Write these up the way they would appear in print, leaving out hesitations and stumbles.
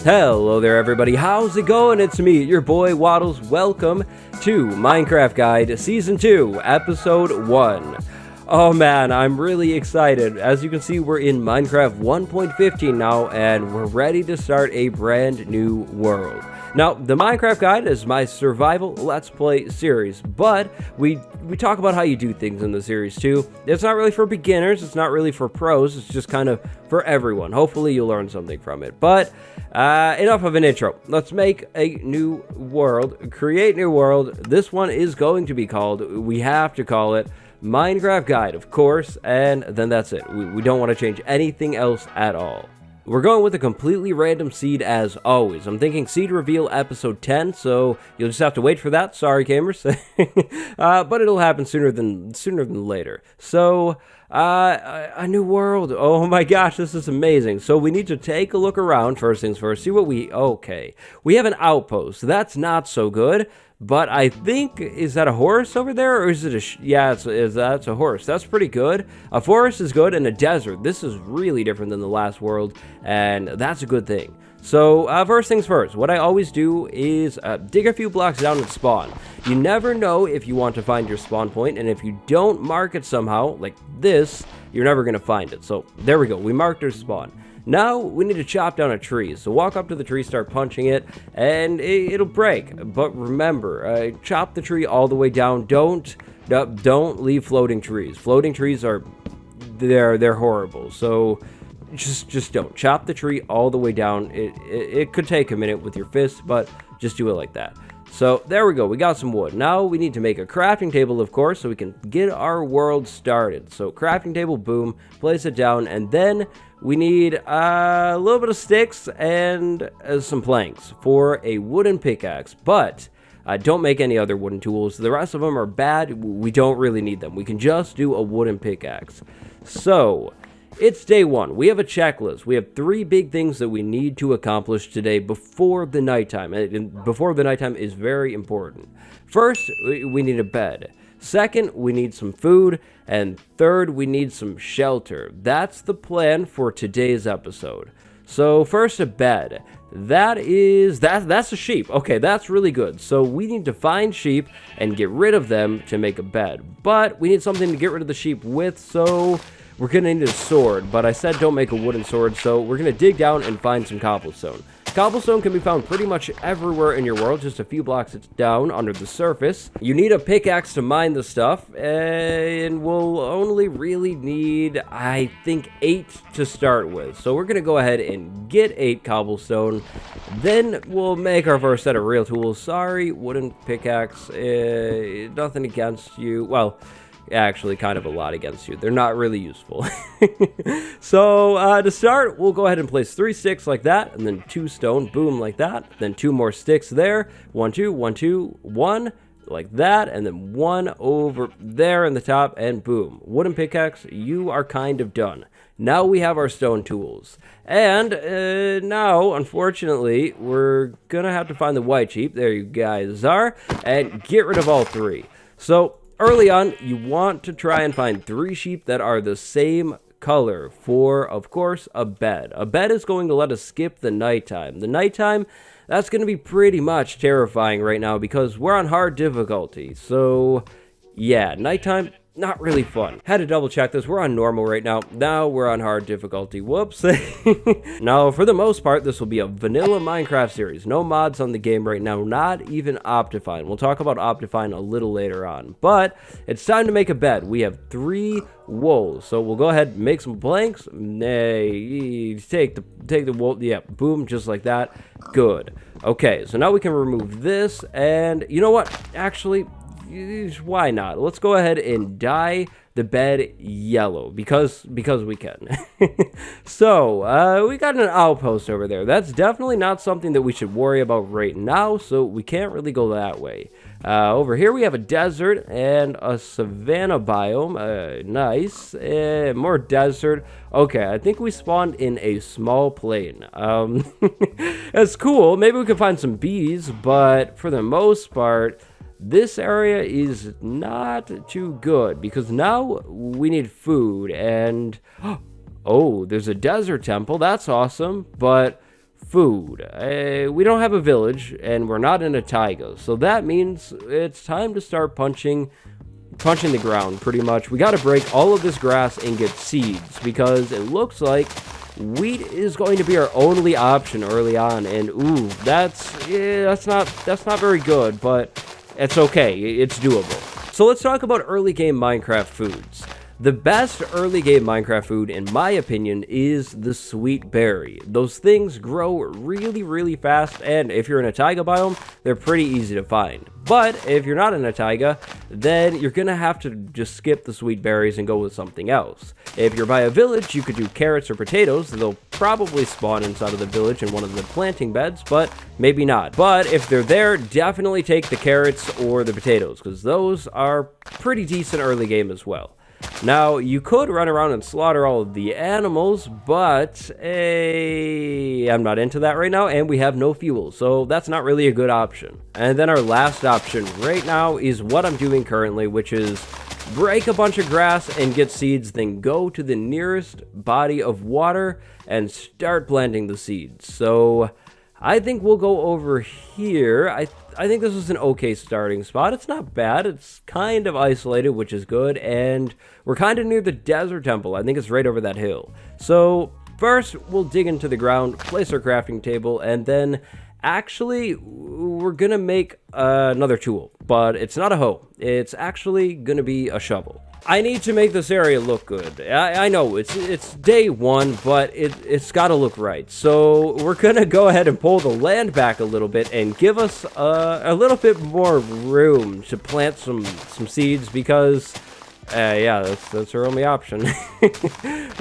Hello there everybody, how's it going? It's me, your boy Wattles. Welcome to Minecraft Guide Season 2, Episode 1. Oh man, I'm really excited. As you can see, we're in Minecraft 1.15 now, and we're ready to start a brand new world. Now, the Minecraft Guide is my survival Let's Play series, but we talk about how you do things in the series too. It's not really for beginners, it's not really for pros, it's just kind of for everyone. Hopefully you'll learn something from it. But enough of an intro. Let's make a new world, create new world. This one is going to be called, we have to call it, Minecraft Guide, of course, and then that's it. We don't want to change anything else at all. We're going with a completely random seed as always. I'm thinking seed reveal episode 10, so you'll just have to wait for that. Sorry, gamers. But it'll happen sooner than later. So, a new world. Oh my gosh, this is amazing. So we need to take a look around, first things first, see what okay. We have an outpost. That's not so good. But I think, is that a horse over there, or is it that's a horse. That's pretty good. A forest is good, and a desert. This is really different than the last world, and that's a good thing. So, first things first, what I always do is dig a few blocks down and spawn. You never know if you want to find your spawn point, and if you don't mark it somehow, like this, you're never going to find it. So, there we go. We marked our spawn. Now, we need to chop down a tree, so walk up to the tree, start punching it, and it'll break. But remember, chop the tree all the way down. Don't leave floating trees. Floating trees they're horrible, so just don't. Chop the tree all the way down. It could take a minute with your fist, but just do it like that. So, there we go, we got some wood. Now, we need to make a crafting table, of course, so we can get our world started. So, crafting table, boom, place it down, and then we need a little bit of sticks and some planks for a wooden pickaxe. But, don't make any other wooden tools. The rest of them are bad, we don't really need them. We can just do a wooden pickaxe. So, it's day one. We have a checklist. We have 3 big things that we need to accomplish today before the nighttime. And before the nighttime is very important. First, we need a bed. Second, we need some food. And third, we need some shelter. That's the plan for today's episode. So first, a bed. That's a sheep. Okay, that's really good. So we need to find sheep and get rid of them to make a bed. But we need something to get rid of the sheep with, so we're going to need a sword, but I said don't make a wooden sword, so we're going to dig down and find some cobblestone. Cobblestone can be found pretty much everywhere in your world, just a few blocks down under the surface. You need a pickaxe to mine the stuff, and we'll only really need, I think, 8 to start with. So we're going to go ahead and get 8 cobblestone, then we'll make our first set of real tools. Sorry, wooden pickaxe, nothing against you. Well, actually kind of a lot against you. They're not really useful. So to start, we'll go ahead and place 3 sticks like that, and then 2 stone, boom, like that. Then 2 more sticks there, 1 2 1 2 1 like that, and then 1 over there in the top, and boom, wooden pickaxe. You are kind of done. Now we have our stone tools, and now unfortunately we're gonna have to find the white sheep. There you guys are, and get rid of all 3. So early on, you want to try and find 3 sheep that are the same color for, of course, a bed. A bed is going to let us skip the nighttime. The nighttime, that's going to be pretty much terrifying right now because we're on hard difficulty. So, yeah, nighttime, not really fun. Had to double check this. We're on normal right now. Now we're on hard difficulty. Whoops. Now, for the most part, this will be a vanilla Minecraft series. No mods on the game right now. Not even Optifine. We'll talk about Optifine a little later on. But it's time to make a bed. We have 3 wool. So we'll go ahead and make some planks. Take the wool. Yeah, boom, just like that. Good. Okay, so now we can remove this. And you know what? Actually, why not? Let's go ahead and dye the bed yellow because we can. So we got an outpost over there. That's definitely not something that we should worry about right now, so we can't really go that way. Over here we have a desert and a savanna biome. Nice. More desert. Okay, I think we spawned in a small plain. That's cool. Maybe we can find some bees, but for the most part, this area is not too good because now we need food and oh, there's a desert temple. That's awesome. But food. We don't have a village, and we're not in a taiga, so that means it's time to start punching the ground, pretty much. We got to break all of this grass and get seeds, because it looks like wheat is going to be our only option early on, and ooh, that's not very good, but it's okay, it's doable. So let's talk about early game Minecraft foods. The best early game Minecraft food, in my opinion, is the sweet berry. Those things grow really fast, and if you're in a taiga biome, they're pretty easy to find. But if you're not in a taiga, then you're gonna have to just skip the sweet berries and go with something else. If you're by a village, you could do carrots or potatoes. They'll probably spawn inside of the village in one of the planting beds, but maybe not. But if they're there, definitely take the carrots or the potatoes, because those are pretty decent early game as well. Now, you could run around and slaughter all of the animals, but I'm not into that right now, and we have no fuel, so that's not really a good option. And then our last option right now is what I'm doing currently, which is break a bunch of grass and get seeds, then go to the nearest body of water and start planting the seeds. So I think we'll go over here. I think this is an okay starting spot. It's not bad. It's kind of isolated, which is good, and we're kind of near the desert temple. I think it's right over that hill. So first, we'll dig into the ground, place our crafting table, and then actually, we're gonna make another tool, but it's not a hoe. It's actually gonna be a shovel. I need to make this area look good. I know it's day one, but it's got to look right. So we're gonna go ahead and pull the land back a little bit and give us a little bit more room to plant some seeds, because yeah, that's our only option.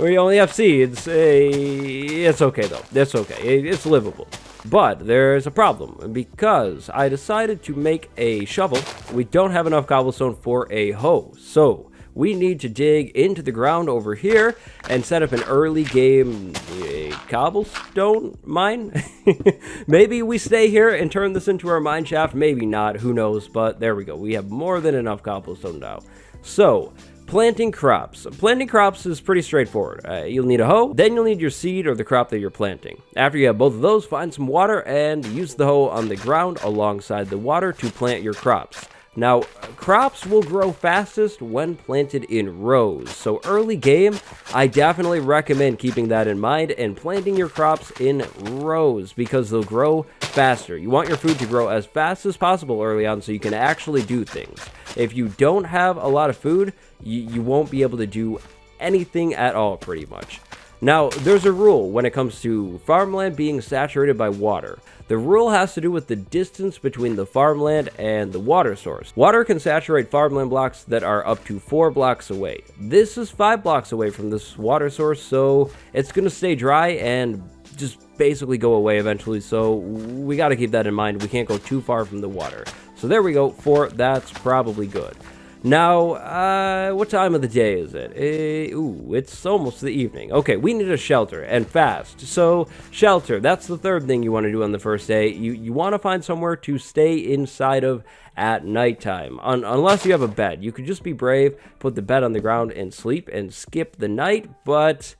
We only have seeds. It's okay though. It's okay. It's livable. But there's a problem, because I decided to make a shovel. We don't have enough cobblestone for a hoe, so we need to dig into the ground over here and set up an early game cobblestone mine. Maybe we stay here and turn this into our mine shaft, maybe not, who knows, but there we go. We have more than enough cobblestone now. So planting crops. Planting crops is pretty straightforward. You'll need a hoe, then you'll need your seed or the crop that you're planting. After you have both of those, find some water and use the hoe on the ground alongside the water to plant your crops. Now, crops will grow fastest when planted in rows, so early game, I definitely recommend keeping that in mind and planting your crops in rows, because they'll grow faster. You want your food to grow as fast as possible early on so you can actually do things. If you don't have a lot of food, you won't be able to do anything at all, pretty much. Now, there's a rule when it comes to farmland being saturated by water. The rule has to do with the distance between the farmland and the water source. Water can saturate farmland blocks that are up to 4 blocks away. This is 5 blocks away from this water source, so it's going to stay dry and just basically go away eventually, so we got to keep that in mind. We can't go too far from the water. So there we go, 4, that's probably good. Now, what time of the day is it? Ooh, it's almost the evening. Okay, we need a shelter, and fast. So, shelter, that's the third thing you want to do on the first day. You want to find somewhere to stay inside of at nighttime. Unless you have a bed. You could just be brave, put the bed on the ground, and sleep, and skip the night, but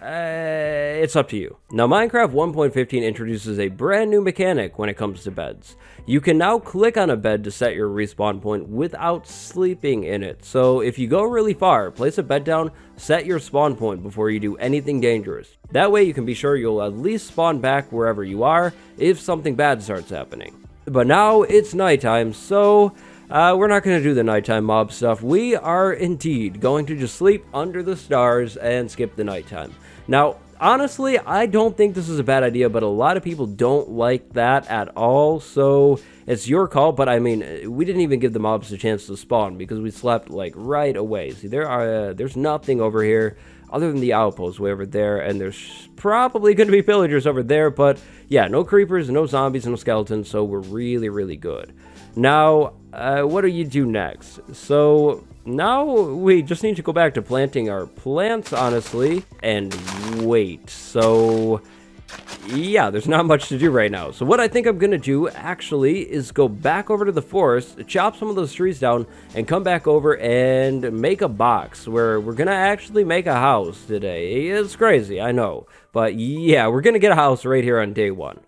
it's up to you. Now, Minecraft 1.15 introduces a brand new mechanic when it comes to beds. You can now click on a bed to set your respawn point without sleeping in it. So if you go really far, place a bed down, set your spawn point before you do anything dangerous. That way you can be sure you'll at least spawn back wherever you are if something bad starts happening. But now it's nighttime, so we're not going to do the nighttime mob stuff. We are indeed going to just sleep under the stars and skip the nighttime. Now, honestly, I don't think this is a bad idea, but a lot of people don't like that at all, so it's your call. But I mean, we didn't even give the mobs a chance to spawn because we slept like right away. See, there's nothing over here other than the outpost way over there, and there's probably going to be villagers over there, but yeah, no creepers, no zombies, no skeletons, so we're really good. Now, what do you do next? So now we just need to go back to planting our plants, honestly, and wait. So yeah, there's not much to do right now. So what I think I'm gonna do actually is go back over to the forest, chop some of those trees down, and come back over and make a box where we're gonna actually make a house today. It's crazy, I know, but yeah, we're gonna get a house right here on day one.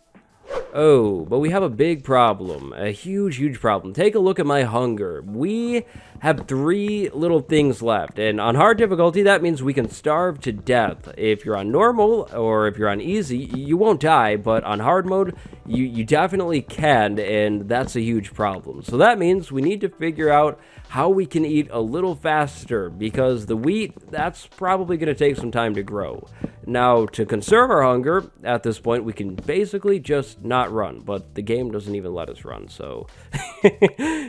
Oh, but we have a big problem, a huge problem. Take a look at my hunger. We have 3 little things left, and on hard difficulty, that means we can starve to death. If you're on normal, or if you're on easy, you won't die, but on hard mode, you definitely can, and that's a huge problem. So that means we need to figure out how we can eat a little faster, because the wheat, that's probably going to take some time to grow. Now, to conserve our hunger, at this point, we can basically just not run, but the game doesn't even let us run, so...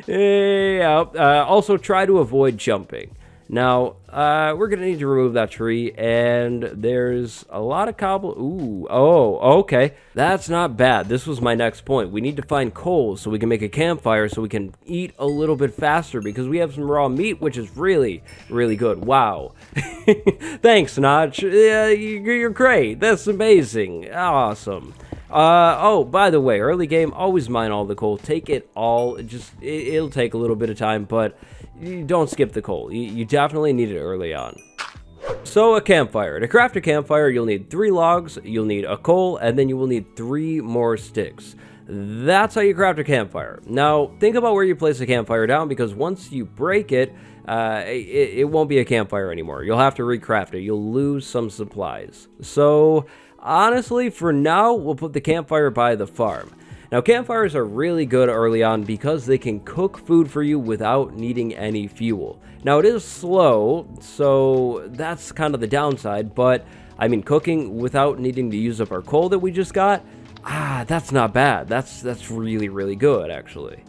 yeah, also, try to avoid jumping. Now, we're going to need to remove that tree, and there's a lot of cobble... Ooh, oh, okay. That's not bad. This was my next point. We need to find coal so we can make a campfire so we can eat a little bit faster, because we have some raw meat, which is really good. Wow. Thanks, Notch. Yeah, you're great. That's amazing. Awesome. Oh, by the way, early game, always mine all the coal. Take it all. It'll take a little bit of time, but you don't skip the coal. You definitely need it early on. So, a campfire. To craft a campfire, you'll need 3 logs, you'll need a coal, and then you will need 3 more sticks. That's how you craft a campfire. Now, think about where you place a campfire down, because once you break it, it won't be a campfire anymore. You'll have to recraft it. You'll lose some supplies. So, honestly, for now, we'll put the campfire by the farm. Now, campfires are really good early on because they can cook food for you without needing any fuel. Now, it is slow, so that's kind of the downside, but, I mean, cooking without needing to use up our coal that we just got, that's not bad. That's really good, actually.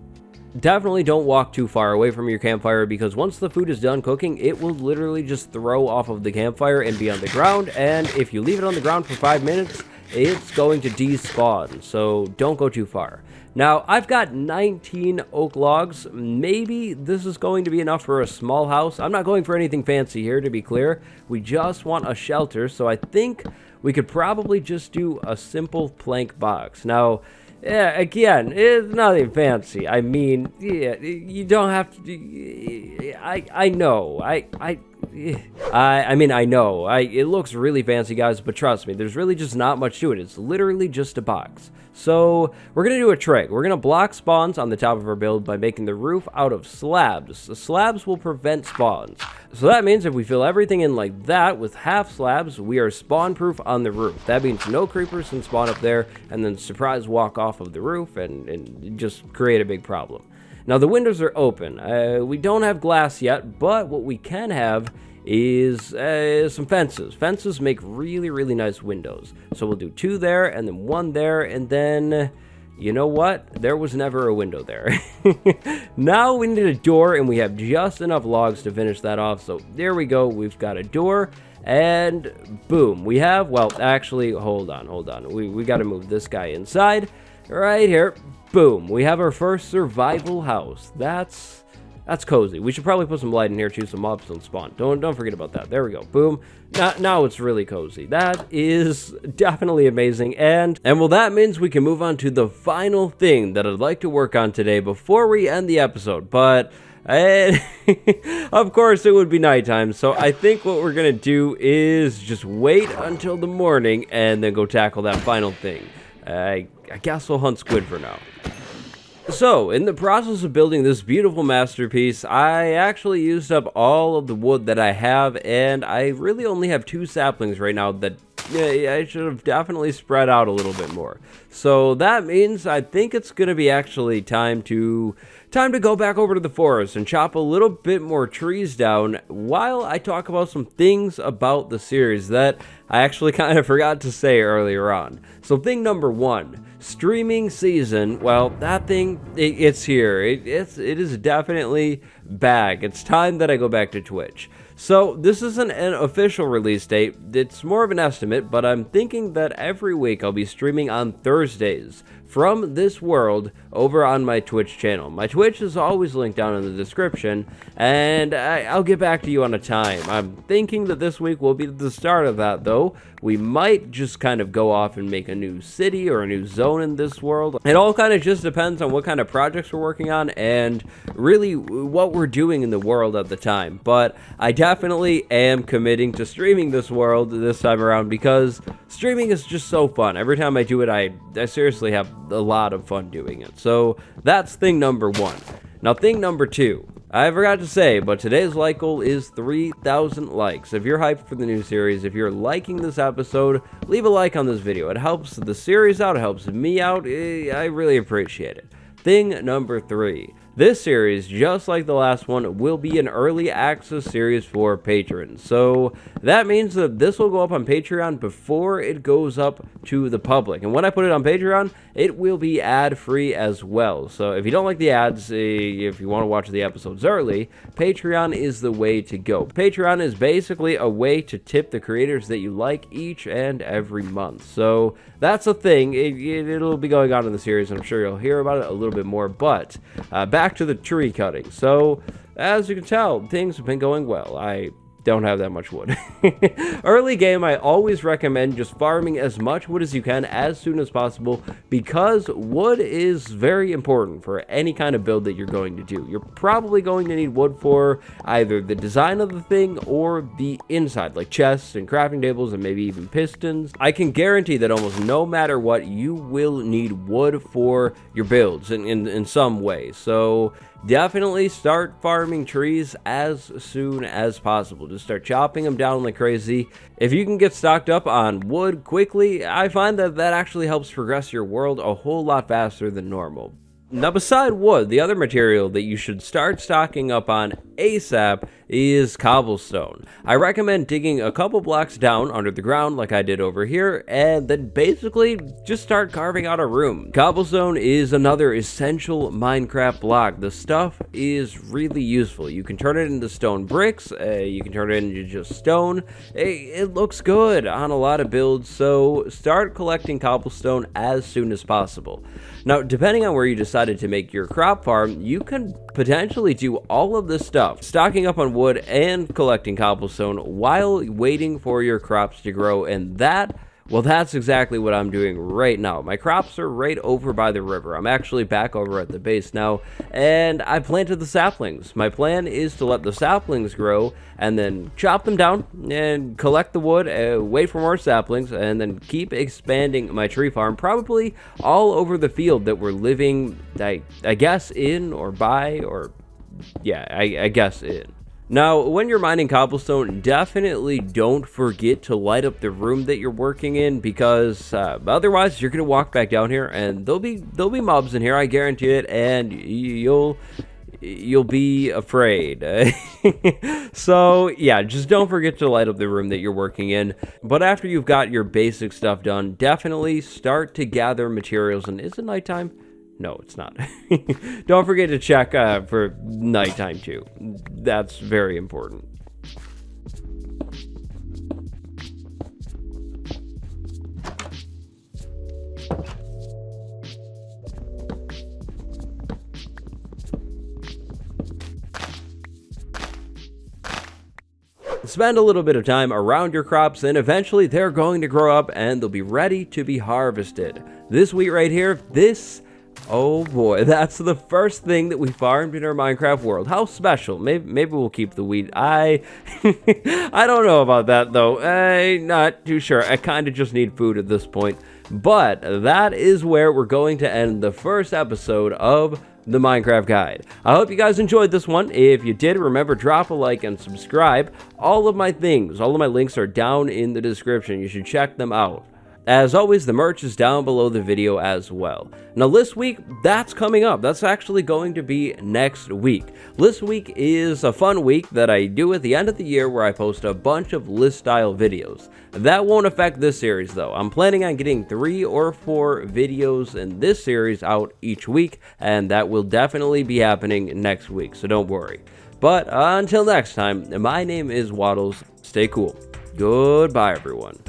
Definitely don't walk too far away from your campfire, because once the food is done cooking, it will literally just throw off of the campfire and be on the ground, and if you leave it on the ground for 5 minutes, it's going to despawn, so don't go too far. Now, I've got 19 oak logs. Maybe this is going to be enough for a small house. I'm not going for anything fancy here, to be clear. We just want a shelter, so I think we could probably just do a simple plank box. Now, yeah, again, it's nothing fancy. I mean, yeah, you don't have to... I know. I mean, I know. It looks really fancy, guys, but trust me, there's really just not much to it. It's literally just a box. So, we're going to do a trick. We're going to block spawns on the top of our build by making the roof out of slabs. The slabs will prevent spawns. So that means if we fill everything in like that with half slabs, we are spawn proof on the roof. That means no creepers can spawn up there and then surprise walk off of the roof and just create a big problem. Now, the windows are open. We don't have glass yet, but what we can have is some fences. Fences make really nice windows. So we'll do 2 there, and then 1 there, and then, you know what? There was never a window there. Now we need a door, and we have just enough logs to finish that off. So there we go. We've got a door, and boom. We have, well, actually, hold on. We got to move this guy inside. Right here. Boom. We have our first survival house. That's cozy. We should probably put some light in here too, so mobs don't spawn. Don't forget about that. There we go. Boom. Now it's really cozy. That is definitely amazing. And well, that means we can move on to the final thing that I'd like to work on today before we end the episode. But of course, it would be nighttime, so I think what we're gonna do is just wait until the morning and then go tackle that final thing. I guess we'll hunt squid for now. So, in the process of building this beautiful masterpiece, I actually used up all of the wood that I have, and I really only have 2 saplings right now that I should have definitely spread out a little bit more. So that means I think it's going to be actually time to go back over to the forest and chop a little bit more trees down while I talk about some things about the series that I actually kind of forgot to say earlier on. So thing number 1, streaming season. Well, that thing, it's here. It is definitely back. It's time that I go back to Twitch. So this isn't an official release date. It's more of an estimate, but I'm thinking that every week I'll be streaming on Thursdays from this world over on my Twitch channel. My Twitch is always linked down in the description, and I'll get back to you on a time. I'm thinking that this week will be the start of that, though. We might just kind of go off and make a new city or a new zone in this world. It all kind of just depends on what kind of projects we're working on and really what we're doing in the world at the time. But I definitely am committing to streaming this world this time around because streaming is just so fun. Every time I do it, I seriously have a lot of fun doing it. So that's thing number one. Now, thing number two. I forgot to say, but today's like goal is 3,000 likes. If you're hyped for the new series, if you're liking this episode, leave a like on this video. It helps the series out, it helps me out. I really appreciate it. Thing number three. This series, just like the last one, will be an early access series for patrons. So that means that this will go up on Patreon before it goes up to the public. And when I put it on Patreon, it will be ad-free as well. So if you don't like the ads, if you want to watch the episodes early, Patreon is the way to go. Patreon is basically a way to tip the creators that you like each and every month. So that's a thing. It'll be going on in the series, and I'm sure you'll hear about it a little bit more. But back to the tree cutting. So as you can tell, things have been going well. I don't have that much wood. Early game, I always recommend just farming as much wood as you can as soon as possible because wood is very important for any kind of build that you're going to do. You're probably going to need wood for either the design of the thing or the inside, like chests and crafting tables and maybe even pistons. I can guarantee that almost no matter what, you will need wood for your builds in some way. So definitely start farming trees as soon as possible. Just start chopping them down like crazy. If you can get stocked up on wood quickly, I find that actually helps progress your world a whole lot faster than normal. Now, beside wood, the other material that you should start stocking up on ASAP is cobblestone. I recommend digging a couple blocks down under the ground like I did over here, and then basically just start carving out a room. Cobblestone is another essential Minecraft block. The stuff is really useful. You can turn it into stone bricks, you can turn it into just stone. It looks good on a lot of builds, so start collecting cobblestone as soon as possible. Now, depending on where you decided to make your crop farm, you can potentially do all of this stuff, stocking up on wood and collecting cobblestone while waiting for your crops to grow, and that's exactly what I'm doing right now. My crops are right over by the river. I'm actually back over at the base now, and I planted the saplings. My plan is to let the saplings grow and then chop them down and collect the wood, wait for more saplings, and then keep expanding my tree farm, probably all over the field that we're living, I guess, in or by, or yeah, I guess in. Now, when you're mining cobblestone, definitely don't forget to light up the room that you're working in, because otherwise you're gonna walk back down here and there'll be mobs in here, I guarantee it, and you'll be afraid. So yeah, just don't forget to light up the room that you're working in. But after you've got your basic stuff done, definitely start to gather materials. And is it nighttime? No, it's not. Don't forget to check for nighttime too. That's very important. Spend a little bit of time around your crops, and eventually they're going to grow up and they'll be ready to be harvested. This wheat right here, oh boy, that's the first thing that we farmed in our Minecraft world. How special. Maybe we'll keep the wheat. I don't know about that though. I'm not too sure. I kind of just need food at this point. But that is where we're going to end the first episode of the Minecraft Guide. I hope you guys enjoyed this one. If you did, remember, drop a like and subscribe. All of my links are down in the description. You should check them out. As always, the merch is down below the video as well. Now, List Week, that's coming up. That's actually going to be next week. List Week is a fun week that I do at the end of the year where I post a bunch of list-style videos. That won't affect this series, though. I'm planning on getting 3 or 4 videos in this series out each week, and that will definitely be happening next week, so don't worry. But until next time, my name is Wattles. Stay cool. Goodbye, everyone.